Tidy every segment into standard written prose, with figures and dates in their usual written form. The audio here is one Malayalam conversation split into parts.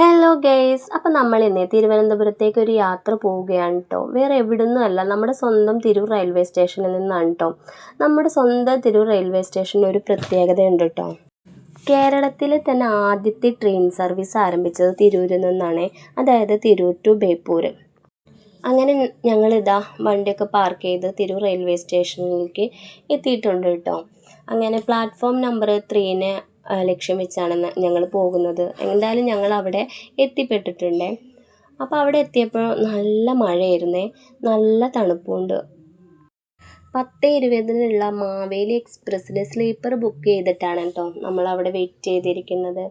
ഹലോ ഗൈസ്, അപ്പോൾ നമ്മൾ ഇന്ന് തിരുവനന്തപുരത്തേക്ക് ഒരു യാത്ര പോവുകയാണ് കേട്ടോ. വേറെ എവിടുന്നും അല്ല, നമ്മുടെ സ്വന്തം തിരൂർ റെയിൽവേ സ്റ്റേഷനിൽ നിന്നാണ് കേട്ടോ. നമ്മുടെ സ്വന്തം തിരൂർ റെയിൽവേ സ്റ്റേഷന് ഒരു പ്രത്യേകതയുണ്ട് കേട്ടോ. കേരളത്തിലെ തന്നെ ആദ്യത്തെ ട്രെയിൻ സർവീസ് ആരംഭിച്ചത് തിരൂരിൽ നിന്നാണ്, അതായത് തിരൂർ ടു ബേപ്പൂർ. അങ്ങനെ ഞങ്ങളിതാ വണ്ടിയൊക്കെ പാർക്ക് ചെയ്ത് തിരൂർ റെയിൽവേ സ്റ്റേഷനിലേക്ക് എത്തിയിട്ടുണ്ട് കേട്ടോ. അങ്ങനെ പ്ലാറ്റ്ഫോം നമ്പർ 3 ലക്ഷ്യം വെച്ചാണ് ഞങ്ങൾ പോകുന്നത്. എന്തായാലും ഞങ്ങൾ അവിടെ എത്തിപ്പെട്ടിട്ടുണ്ട്. അപ്പോൾ അവിടെ എത്തിയപ്പോൾ നല്ല മഴയായിരുന്നേ, നല്ല തണുപ്പുണ്ട്. 10:20 മാവേലി എക്സ്പ്രസ്സിൽ സ്ലീപ്പർ ബുക്ക് ചെയ്തിട്ടാണ് കേട്ടോ നമ്മളവിടെ വെയിറ്റ് ചെയ്തിരിക്കുന്നത്.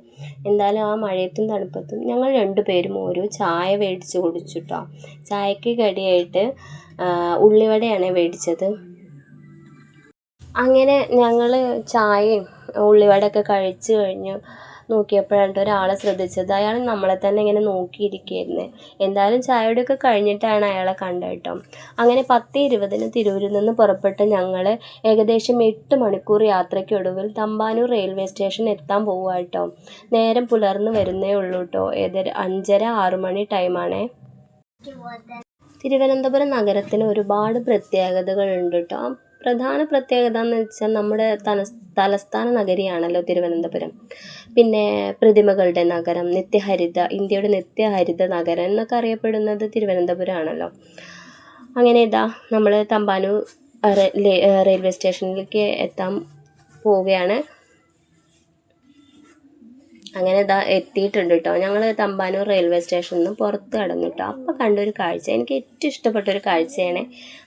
എന്തായാലും ആ മഴയത്തും തണുപ്പത്തും ഞങ്ങൾ 2 പേരും ഓരോ ചായ മേടിച്ച് കുടിച്ചു കേട്ടോ. ചായക്ക് കടിയായിട്ട് ഉള്ളിവടയാണ് മേടിച്ചത്. അങ്ങനെ ഞങ്ങൾ ചായയും ഉള്ളിവടയൊക്കെ കഴിച്ച് കഴിഞ്ഞ് നോക്കിയപ്പോഴാണ് ഒരാളെ ശ്രദ്ധിച്ചത്. അയാൾ നമ്മളെ തന്നെ ഇങ്ങനെ നോക്കിയിരിക്കുകയായിരുന്നു. എന്തായാലും ചായയുടെയൊക്കെ കഴിഞ്ഞിട്ടാണ് അയാളെ കണ്ടത് കേട്ടോ. അങ്ങനെ 10:20 തിരൂരിൽ നിന്ന് പുറപ്പെട്ട് ഞങ്ങൾ ഏകദേശം 8 മണിക്കൂർ യാത്രയ്ക്കൊടുവിൽ തമ്പാനൂർ റെയിൽവേ സ്റ്റേഷൻ എത്താൻ പോവുക കേട്ടോ. നേരം പുലർന്ന് വരുന്നേ ഉള്ളൂ കേട്ടോ. 5:30-6 മണി ടൈമാണേ. തിരുവനന്തപുരം നഗരത്തിന് ഒരുപാട് പ്രത്യേകതകളുണ്ട് കേട്ടോ. പ്രധാന പ്രത്യേകത എന്ന് വെച്ചാൽ നമ്മുടെ തലസ്ഥാന നഗരിയാണല്ലോ തിരുവനന്തപുരം. പിന്നെ പ്രതിമകളുടെ നഗരം, ഇന്ത്യയുടെ നിത്യഹരിത നഗരം എന്നൊക്കെ അറിയപ്പെടുന്നത് തിരുവനന്തപുരമാണല്ലോ. അങ്ങനെ ഇതാ നമ്മൾ തമ്പാനൂർ റെയിൽവേ സ്റ്റേഷനിലേക്ക് എത്താൻ പോവുകയാണ്. അങ്ങനെ ഇതാ എത്തിയിട്ടുണ്ട് കേട്ടോ. ഞങ്ങൾ തമ്പാനൂർ റെയിൽവേ സ്റ്റേഷനിൽ നിന്ന് പുറത്ത് കടന്നു കേട്ടോ. അപ്പോൾ കണ്ടൊരു കാഴ്ച, എനിക്ക് ഏറ്റവും ഇഷ്ടപ്പെട്ടൊരു കാഴ്ചയാണ്.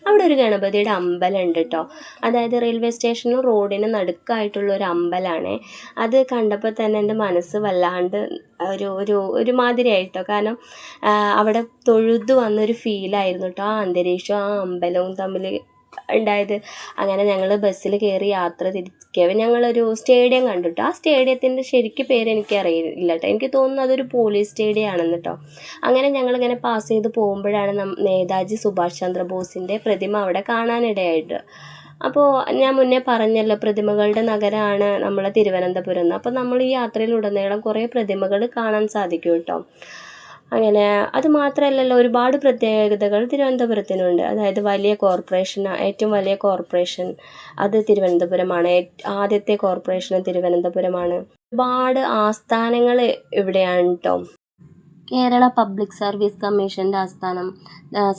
അവിടെ ഒരു ഗണപതിയുടെ അമ്പലം ഉണ്ട് കേട്ടോ. അതായത് റെയിൽവേ സ്റ്റേഷനും റോഡിന് നടുക്കായിട്ടുള്ള ഒരു അമ്പലമാണ്. അത് കണ്ടപ്പോൾ തന്നെ എൻ്റെ മനസ്സ് വല്ലാണ്ട് ഒരു മാതിരിയായിട്ടോ. കാരണം അവിടെ തൊഴുതു വന്നൊരു ഫീലായിരുന്നു കേട്ടോ. ആ അന്തരീക്ഷവും ആ അമ്പലവും തമ്മിൽ ഉണ്ടായത്. അങ്ങനെ ഞങ്ങൾ ബസ്സിൽ കയറി യാത്ര തിരിക്കവേ ഞങ്ങളൊരു സ്റ്റേഡിയം കണ്ടു കേട്ടോ. ആ സ്റ്റേഡിയത്തിൻ്റെ ശരിക്കും പേര് എനിക്ക് അറിയില്ല കേട്ടോ. എനിക്ക് തോന്നുന്നു അതൊരു പോലീസ് സ്റ്റേഡിയം ആണെന്ന് കേട്ടോ. അങ്ങനെ ഞങ്ങളിങ്ങനെ പാസ് ചെയ്ത് പോകുമ്പോഴാണ് നേതാജി സുഭാഷ് ചന്ദ്രബോസിൻ്റെ പ്രതിമ അവിടെ കാണാനിടയായിട്ട്. അപ്പോൾ ഞാൻ മുന്നേ പറഞ്ഞല്ലോ, പ്രതിമകളുടെ നഗരമാണ് നമ്മളെ തിരുവനന്തപുരം എന്ന്. അപ്പോൾ നമ്മൾ ഈ യാത്രയിലുടനീളം കുറേ പ്രതിമകൾ കാണാൻ സാധിക്കും കേട്ടോ. അങ്ങനെ അത് മാത്രമല്ലല്ലോ, ഒരുപാട് പ്രത്യേകതകൾ തിരുവനന്തപുരത്തിനുണ്ട്. അതായത് ഏറ്റവും വലിയ കോർപ്പറേഷൻ അത് തിരുവനന്തപുരമാണ്. ആദ്യത്തെ കോർപ്പറേഷൻ തിരുവനന്തപുരമാണ്. ഒരുപാട് ആസ്ഥാനങ്ങൾ ഇവിടെയാണ് കേട്ടോ. കേരള പബ്ലിക് സർവീസ് കമ്മീഷൻ്റെ ആസ്ഥാനം,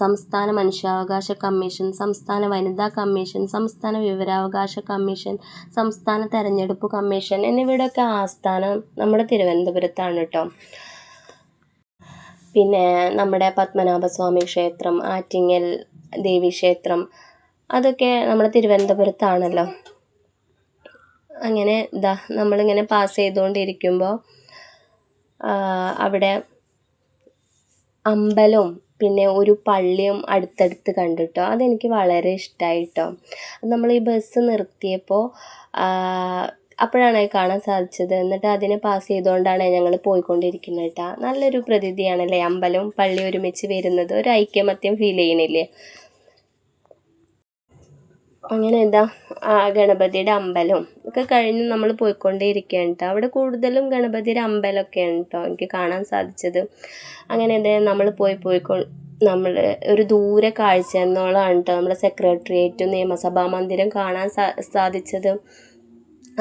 സംസ്ഥാന മനുഷ്യാവകാശ കമ്മീഷൻ, സംസ്ഥാന വനിതാ കമ്മീഷൻ, സംസ്ഥാന വിവരാവകാശ കമ്മീഷൻ, സംസ്ഥാന തെരഞ്ഞെടുപ്പ് കമ്മീഷൻ എന്നിവയുടെയൊക്കെ ആസ്ഥാനം നമ്മുടെ തിരുവനന്തപുരത്താണ് കേട്ടോ. പിന്നെ നമ്മുടെ പത്മനാഭസ്വാമി ക്ഷേത്രം, ആറ്റിങ്ങൽ ദേവീക്ഷേത്രം, അതൊക്കെ നമ്മുടെ തിരുവനന്തപുരത്താണല്ലോ. അങ്ങനെ നമ്മളിങ്ങനെ പാസ് ചെയ്തുകൊണ്ടിരിക്കുമ്പോൾ അവിടെ അമ്പലവും പിന്നെ ഒരു പള്ളിയും അടുത്തടുത്ത് കണ്ടിട്ടോ. അതെനിക്ക് വളരെ ഇഷ്ടമായി കേട്ടോ. നമ്മൾ ഈ ബസ് നിർത്തിയപ്പോൾ അപ്പോഴാണ് കാണാൻ സാധിച്ചത്. എന്നിട്ട് അതിനെ പാസ് ചെയ്തുകൊണ്ടാണ് ഞങ്ങൾ പോയിക്കൊണ്ടിരിക്കുന്നത് കേട്ടോ. നല്ലൊരു പ്രതീതിയാണല്ലേ അമ്പലവും പള്ളി ഒരുമിച്ച് വരുന്നത്. ഒരു ഐക്യമത്യം ഫീൽ ചെയ്യണില്ലേ. അങ്ങനെ ഗണപതിയുടെ അമ്പലവും ഒക്കെ കഴിഞ്ഞ് നമ്മൾ പോയിക്കൊണ്ടേയിരിക്കുകയാണ് കേട്ടോ. അവിടെ കൂടുതലും ഗണപതിയുടെ അമ്പലമൊക്കെയാണ് കേട്ടോ എനിക്ക് കാണാൻ സാധിച്ചത്. അങ്ങനെ നമ്മൾ നമ്മൾ ഒരു ദൂരെ കാഴ്ച എന്നോളാണ് കേട്ടോ നമ്മുടെ സെക്രട്ടേറിയറ്റും നിയമസഭാ മന്ദിരം കാണാൻ സാധിച്ചത്.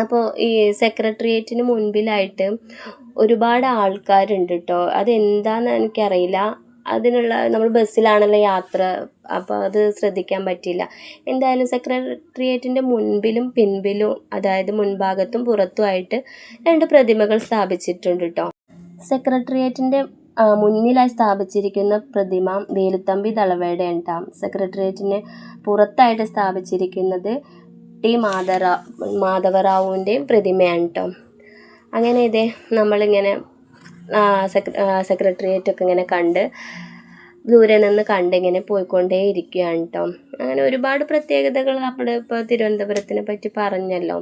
അപ്പോൾ ഈ സെക്രട്ടേറിയറ്റിന് മുൻപിലായിട്ട് ഒരുപാട് ആൾക്കാരുണ്ട് കേട്ടോ. അതെന്താണെന്ന് എനിക്കറിയില്ല. നമ്മൾ ബസ്സിലാണല്ലോ യാത്ര, അപ്പോൾ അത് ശ്രദ്ധിക്കാൻ പറ്റില്ല. എന്തായാലും സെക്രട്ടേറിയറ്റിൻ്റെ മുൻപിലും പിൻപിലും, അതായത് മുൻഭാഗത്തും പുറത്തുമായിട്ട് 2 പ്രതിമകൾ സ്ഥാപിച്ചിട്ടുണ്ട് കേട്ടോ. സെക്രട്ടേറിയറ്റിൻ്റെ മുന്നിലായി സ്ഥാപിച്ചിരിക്കുന്ന പ്രതിമ വേലുത്തമ്പി ദളവയുടെയാണ് കേട്ടോ. സെക്രട്ടേറിയറ്റിന് പുറത്തായിട്ട് സ്ഥാപിച്ചിരിക്കുന്നത് ടി മാധവറാവുവിൻ്റെയും പ്രതിമയാണ് കേട്ടോ. അങ്ങനെ നമ്മളിങ്ങനെ സെക്രട്ടേറിയറ്റൊക്കെ ഇങ്ങനെ കണ്ട് ദൂരെ നിന്ന് ഇങ്ങനെ പോയിക്കൊണ്ടേ ഇരിക്കുകയാണ് കേട്ടോ. അങ്ങനെ ഒരുപാട് പ്രത്യേകതകൾ നമ്മുടെ ഇപ്പോൾ തിരുവനന്തപുരത്തിനെ പറ്റി പറഞ്ഞല്ലോ.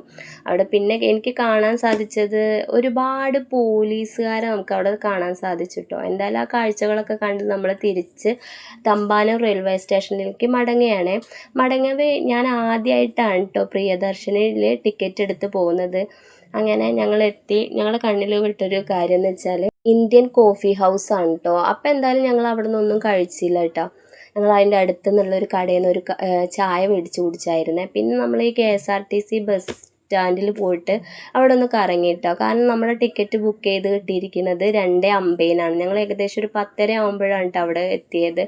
അവിടെ പിന്നെ എനിക്ക് കാണാൻ സാധിച്ചത് ഒരുപാട് പോലീസുകാരെ നമുക്ക് അവിടെ കാണാൻ സാധിച്ചു കേട്ടോ. എന്തായാലും ആ കാഴ്ചകളൊക്കെ കണ്ട് നമ്മൾ തിരിച്ച് തമ്പാനൂർ റെയിൽവേ സ്റ്റേഷനിലേക്ക് മടങ്ങവേ ഞാൻ ആദ്യമായിട്ടാണ് കേട്ടോ പ്രിയദർശനിൽ ടിക്കറ്റ് എടുത്ത് പോകുന്നത്. അങ്ങനെ ഞങ്ങളെ കണ്ണിൽ വിട്ടൊരു കാര്യം എന്ന് വെച്ചാൽ ഇന്ത്യൻ കോഫി ഹൗസ് ആണ് കേട്ടോ. അപ്പോൾ എന്തായാലും ഞങ്ങൾ അവിടെ നിന്നൊന്നും കഴിച്ചില്ല കേട്ടോ. ഞങ്ങൾ അതിൻ്റെ അടുത്ത് നിന്നുള്ളൊരു കടയിൽ നിന്ന് ഒരു ചായ മേടിച്ച് കുടിച്ചായിരുന്നേ. പിന്നെ നമ്മൾ ഈ KSRTC ബസ് സ്റ്റാൻഡിൽ പോയിട്ട് അവിടെ ഒന്ന് കറങ്ങിയിട്ടോ. കാരണം നമ്മുടെ ടിക്കറ്റ് ബുക്ക് ചെയ്ത് കിട്ടിയിരിക്കുന്നത് 2:50-നാണ്. ഞങ്ങൾ ഏകദേശം ഒരു 10:30 ആകുമ്പോഴാണ് കേട്ടോ അവിടെ എത്തിയത്.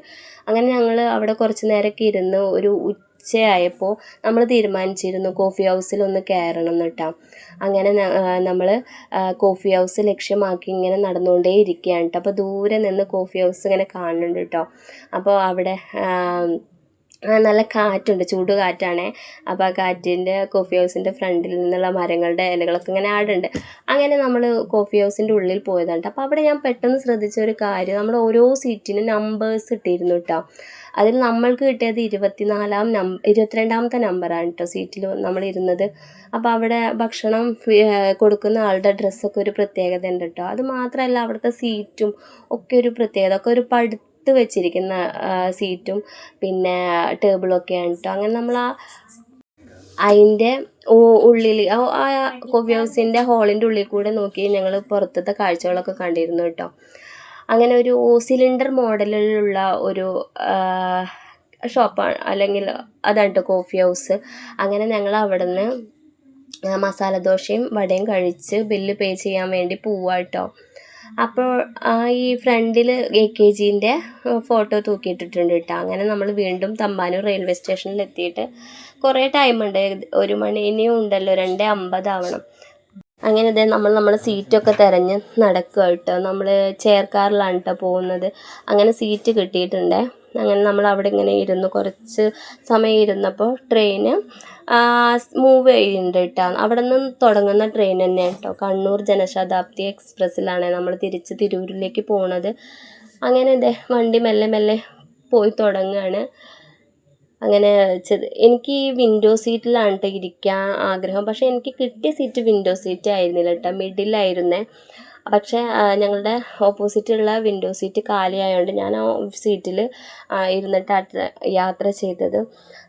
അങ്ങനെ ഞങ്ങൾ അവിടെ കുറച്ച് നേരമൊക്കെ ഇരുന്ന് ഒരു ഉച്ചയായപ്പോൾ നമ്മൾ തീരുമാനിച്ചിരുന്നു കോഫി ഹൗസിലൊന്ന് കയറണം കേട്ടോ. അങ്ങനെ നമ്മൾ കോഫി ഹൗസ് ലക്ഷ്യമാക്കി ഇങ്ങനെ നടന്നുകൊണ്ടേ ഇരിക്കുകയാണ് കേട്ടോ. അപ്പോൾ ദൂരെ നിന്ന് കോഫി ഹൗസ് ഇങ്ങനെ കാണുന്നുണ്ട് കേട്ടോ. അപ്പോൾ അവിടെ നല്ല കാറ്റുണ്ട്, ചൂട് കാറ്റാണേ. അപ്പോൾ ആ കാറ്റിൻ്റെ കോഫി ഹൗസിൻ്റെ ഫ്രണ്ടിൽ നിന്നുള്ള മരങ്ങളുടെ ഇലകളൊക്കെ ഇങ്ങനെ ആടുണ്ട്. അങ്ങനെ നമ്മൾ കോഫി ഹൗസിൻ്റെ ഉള്ളിൽ പോയതാണ്. അപ്പോൾ അവിടെ ഞാൻ പെട്ടെന്ന് ശ്രദ്ധിച്ച ഒരു കാര്യം, നമ്മൾ ഓരോ സീറ്റിനും നമ്പേഴ്സ് ഇട്ടിരുന്നു കേട്ടോ. അതിൽ നമ്മൾക്ക് കിട്ടിയത് 22ാമത്തെ നമ്പറാണ് കേട്ടോ സീറ്റിൽ നമ്മൾ ഇരുന്നത്. അപ്പോൾ അവിടെ ഭക്ഷണം കൊടുക്കുന്ന ആളുടെ ഡ്രസ്സൊക്കെ ഒരു പ്രത്യേകത ഉണ്ട് കേട്ടോ. അത് മാത്രമല്ല അവിടുത്തെ സീറ്റും ഒക്കെ ഒരു പ്രത്യേകത, ഒക്കെ ഒരു വെച്ചിരിക്കുന്ന സീറ്റും പിന്നെ ടേബിളൊക്കെയാണ് കേട്ടോ. അങ്ങനെ നമ്മൾ അതിൻ്റെ ഉള്ളിൽ ആ കോഫി ഹൗസിൻ്റെ ഹാളിൻ്റെ ഉള്ളിൽ കൂടെ നോക്കി ഞങ്ങൾ പുറത്തത്തെ കാഴ്ചകളൊക്കെ കണ്ടിരുന്നു കേട്ടോ. അങ്ങനെ ഒരു സിലിണ്ടർ മോഡലിലുള്ള ഒരു ഷോപ്പാണ്, അല്ലെങ്കിൽ അതാണ് കേട്ടോ കോഫി ഹൗസ്. അങ്ങനെ ഞങ്ങൾ അവിടെ നിന്ന് മസാല ദോശയും വടയും കഴിച്ച് ബില്ല് പേ ചെയ്യാൻ വേണ്ടി പോവാം കേട്ടോ. അപ്പോൾ ഈ ഫ്രണ്ടിൽ AKGൻ്റെ ഫോട്ടോ തൂക്കിയിട്ടിട്ടുണ്ട് കേട്ടോ. അങ്ങനെ നമ്മൾ വീണ്ടും തമ്പാനൂർ റെയിൽവേ സ്റ്റേഷനിൽ എത്തിയിട്ട് കുറേ ടൈമുണ്ട്, 1 മണി ഇനിയും ഉണ്ടല്ലോ, 2:50 ആവണം. അങ്ങനെ ഇതേ നമ്മൾ സീറ്റൊക്കെ തിരഞ്ഞ് നടക്കുക കേട്ടോ. നമ്മൾ ചെയർ കാറിലാണ് കേട്ടോ പോകുന്നത്. അങ്ങനെ സീറ്റ് കിട്ടിയിട്ടുണ്ട്. അങ്ങനെ നമ്മൾ അവിടെ ഇങ്ങനെ ഇരുന്ന് കുറച്ച് സമയം ഇരുന്നപ്പോൾ ട്രെയിന് മൂവ് ചെയ്യുന്നുണ്ട് കേട്ടോ. അവിടെ നിന്ന് തുടങ്ങുന്ന ട്രെയിൻ തന്നെയാണ് കേട്ടോ. കണ്ണൂർ ജനശതാബ്ദി എക്സ്പ്രസ്സിലാണ് നമ്മൾ തിരിച്ച് തിരൂരിലേക്ക് പോണത്. അങ്ങനെ ഇതേ വണ്ടി മെല്ലെ മെല്ലെ പോയി തുടങ്ങുകയാണ്. അങ്ങനെ എനിക്ക് ഈ വിൻഡോ സീറ്റിലാണ് കേട്ടോ ഇരിക്കാൻ ആഗ്രഹം. പക്ഷേ എനിക്ക് കിട്ടിയ സീറ്റ് വിൻഡോ സീറ്റ് ആയിരുന്നില്ല കേട്ടോ, മിഡിലായിരുന്നേ. പക്ഷേ ഞങ്ങളുടെ ഓപ്പോസിറ്റുള്ള വിൻഡോ സീറ്റ് കാലിയായതുകൊണ്ട് ഞാൻ ആ സീറ്റിൽ ഇരുന്നിട്ട് യാത്ര ചെയ്തത്.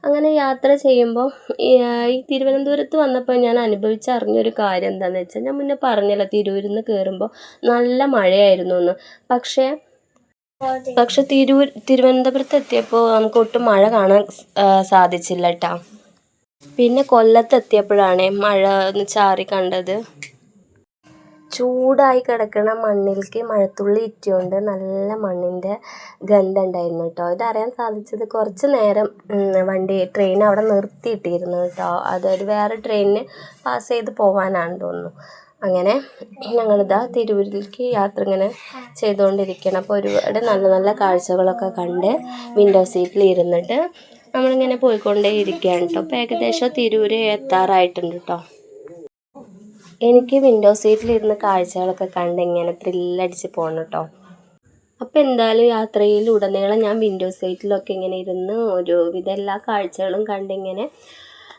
അങ്ങനെ യാത്ര ചെയ്യുമ്പോൾ ഈ തിരുവനന്തപുരത്ത് വന്നപ്പോൾ ഞാൻ അനുഭവിച്ചറിഞ്ഞൊരു കാര്യം എന്താണെന്ന് വെച്ചാൽ, ഞാൻ മുന്നേ പറഞ്ഞല്ലോ തിരൂരിൽ നിന്ന് കയറുമ്പോൾ നല്ല മഴയായിരുന്നു എന്ന്. പക്ഷേ തിരുവനന്തപുരത്ത് എത്തിയപ്പോൾ നമുക്ക് ഒട്ടും മഴ കാണാൻ സാധിച്ചില്ല കേട്ടോ. പിന്നെ കൊല്ലത്തെത്തിയപ്പോഴാണ് മഴ ഒന്ന് ചാറി കണ്ടത്. ചൂടായി കിടക്കുന്ന മണ്ണിലേക്ക് മഴത്തുള്ളി ഇറ്റുകൊണ്ട് നല്ല മണ്ണിൻ്റെ ഗന്ധം ഉണ്ടായിരുന്നു കേട്ടോ. ഇതറിയാൻ സാധിച്ചത് കുറച്ച് നേരം ട്രെയിൻ അവിടെ നിർത്തിയിട്ടിരുന്നു കേട്ടോ. അതൊരു വേറെ ട്രെയിനിന് പാസ് ചെയ്ത് പോകാനാണെന്ന് തോന്നുന്നു. അങ്ങനെ ഞങ്ങളിതാ തിരൂരിലേക്ക് യാത്ര ഇങ്ങനെ ചെയ്തുകൊണ്ടിരിക്കണം. അപ്പോൾ ഒരുപാട് നല്ല നല്ല കാഴ്ചകളൊക്കെ കണ്ട് വിൻഡോ സീറ്റിൽ ഇരുന്നിട്ട് നമ്മളിങ്ങനെ പോയിക്കൊണ്ടേ ഇരിക്കുകയാണ് കേട്ടോ. അപ്പോൾ ഏകദേശം തിരൂർ എത്താറായിട്ടുണ്ട് കേട്ടോ. എനിക്ക് വിൻഡോ സീറ്റിലിരുന്ന് കാഴ്ചകളൊക്കെ കണ്ട് ഇങ്ങനെ ത്രില്ലടിച്ച് പോകണം കേട്ടോ. അപ്പോൾ എന്തായാലും യാത്രയിൽ ഉടനീളം ഞാൻ വിൻഡോ സീറ്റിലൊക്കെ ഇങ്ങനെ ഇരുന്ന് ഒരുവിധ എല്ലാ കാഴ്ചകളും കണ്ടിങ്ങനെ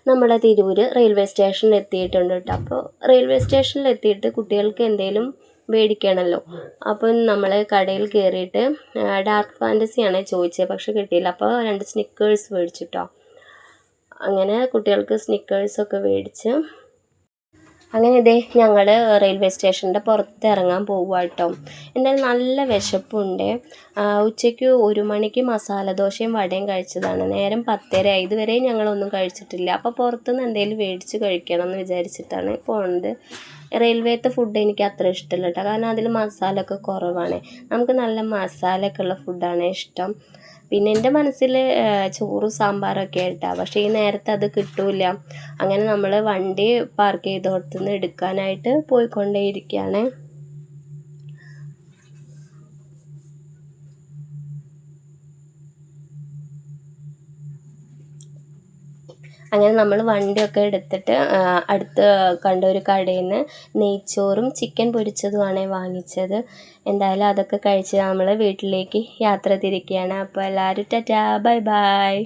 നമ്മുടെ തിരൂർ റെയിൽവേ സ്റ്റേഷനിൽ എത്തിയിട്ടുണ്ട് കേട്ടോ. അപ്പോൾ റെയിൽവേ സ്റ്റേഷനിൽ എത്തിയിട്ട് കുട്ടികൾക്ക് എന്തെങ്കിലും മേടിക്കണമല്ലോ. അപ്പം നമ്മൾ കടയിൽ കയറിയിട്ട് ഡാർക്ക് ഫാൻറ്റസിയാണ് ചോദിച്ചത്, പക്ഷെ കിട്ടിയില്ല. അപ്പോൾ 2 സ്നിക്കേഴ്സ് മേടിച്ചിട്ടോ. അങ്ങനെ കുട്ടികൾക്ക് സ്നിക്കേഴ്സൊക്കെ മേടിച്ച് അങ്ങനെ ഇതേ ഞങ്ങൾ റെയിൽവേ സ്റ്റേഷൻ്റെ പുറത്ത് ഇറങ്ങാൻ പോവുക കേട്ടോ. എന്തായാലും നല്ല വിശപ്പുണ്ട്. ഉച്ചയ്ക്ക് 1 മണിക്ക് മസാല ദോശയും വടയും കഴിച്ചതാണ്. നേരം 10:30 ഇതുവരെ ഞങ്ങളൊന്നും കഴിച്ചിട്ടില്ല. അപ്പോൾ പുറത്തുനിന്ന് എന്തെങ്കിലും മേടിച്ച് കഴിക്കണം എന്ന് വിചാരിച്ചിട്ടാണ് പോകുന്നത്. റെയിൽവേത്തെ ഫുഡ് എനിക്ക് അത്ര ഇഷ്ടമല്ല കേട്ടോ, കാരണം അതിൽ മസാല ഒക്കെ കുറവാണ്. നമുക്ക് നല്ല മസാലയൊക്കെ ഉള്ള ഫുഡാണ് ഇഷ്ടം. പിന്നെ എൻ്റെ മനസ്സിൽ ചോറും സാമ്പാറൊക്കെ ആയിട്ടാണ്, പക്ഷേ ഈ നേരത്തെ അത് കിട്ടൂല. അങ്ങനെ നമ്മൾ വണ്ടി പാർക്ക് ചെയ്തോടത്തുനിന്ന് എടുക്കാനായിട്ട് പോയിക്കൊണ്ടേയിരിക്കുകയാണ്. അങ്ങനെ നമ്മൾ വണ്ടിയൊക്കെ എടുത്തിട്ട് അടുത്ത് കണ്ട ഒരു കടയിൽ നിന്ന് നെയ്ച്ചോറും ചിക്കൻ പൊരിച്ചതുമാണ് വാങ്ങിച്ചത്. എന്തായാലും അതൊക്കെ കഴിച്ച് നമ്മൾ വീട്ടിലേക്ക് യാത്ര തിരിക്കുകയാണ്. അപ്പോൾ എല്ലാവരും ടാറ്റാ, ബൈ ബൈ.